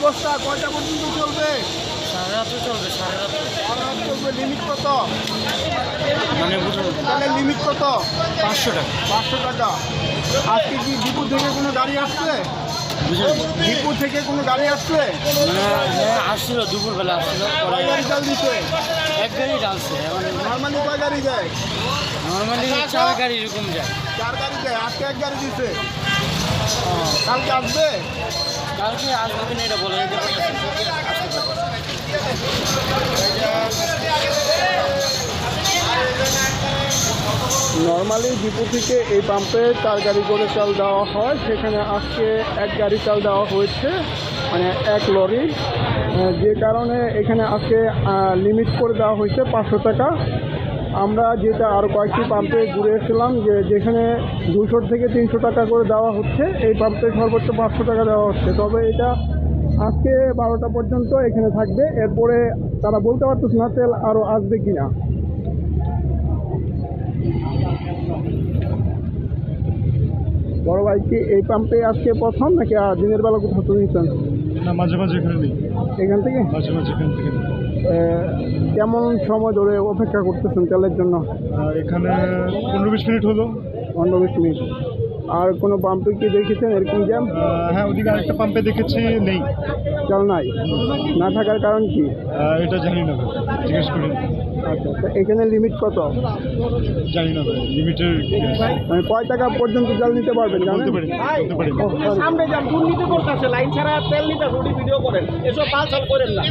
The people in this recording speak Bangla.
অবস্থা? কয়টা পর্যন্ত চলবে? সারা রাত্রে চলবে, সারা রাত্রে। সারা রাত চলবে। লিমিট কত? মানে বুঝুন, তাহলে লিমিট কত? 500 টাকা। 500 টাকা। আজকে কি ডিপু থেকে কোনো গাড়ি আসছে? বুঝলেন, ডিপু থেকে কোনো গাড়ি আসছে? মানে হ্যাঁ আসছিল, দুপুরবেলা আসছিল। কয় গাড়ি চাল দিচ্ছে? এক গাড়ি ডালছে, মানে নর্মালি কয় গাড়ি যায়? নর্মালি 4 গাড়ি এরকম যায়। 4 গাড়ি যায়। আজকে 1 গাড়ি দিচ্ছে। কালকে আসবে? কালকে আসবে কিনা এটা বলে দিতে পারতেছি না। আসতে পারে। নর্মালি ডিপো থেকে এই পাম্পে 4 গাড়ি করে চাল দেওয়া হয়, সেখানে আজকে 1 গাড়ি চাল দেওয়া হয়েছে, মানে 1 লরি। যে কারণে এখানে আজকে লিমিট করে দেওয়া হয়েছে 500 টাকা। আমরা যেটা আরও কয়েকটি পাম্পে ঘুরে এসেছিলাম, যেখানে 200 থেকে 300 টাকা করে দেওয়া হচ্ছে, এই পাম্পে সর্বোচ্চ 500 টাকা দেওয়া হচ্ছে। তবে এটা আজকে 12টা পর্যন্ত এখানে থাকবে, এরপরে তারা বলতে পারতেছে না তেল আরও আসবে কিনা। বড় ভাই কি এই পাম্পে আজকে প্রথম নাকি দিনের বেলা কোথাও তো নিচ্ছেন? না, মাঝে মাঝে এখানে নেই। এখান থেকে মাঝে মাঝে এখান থেকে নেই। কেমন সময় ধরে অপেক্ষা করতেছেন তেলের জন্য? এখানে 15-20 মিনিট হলো। 15-20 মিনিট। আর কোনো পাম্পে কি দেখেছেন এরকম জ্যাম? হ্যাঁ, ওদিকে আরেকটা পাম্পে দেখেছি, নেই। চাল নাই? না থাকার কারণ কি? এটা জানি না ভাই, জিজ্ঞেস করি। আচ্ছা, তো এখানে লিমিট কত? জানি না ভাই, লিমিটের মানে কয় টাকা পর্যন্ত চাল নিতে পারবেন জানেন? বলতে পারি না, বলতে পারি না। ও, sorry। সামনে যান, দুর্নীতি করতেছে, লাইন ছাড়া তেল নিতে ভিডিও করেন, এসব পাল সাল করেন না।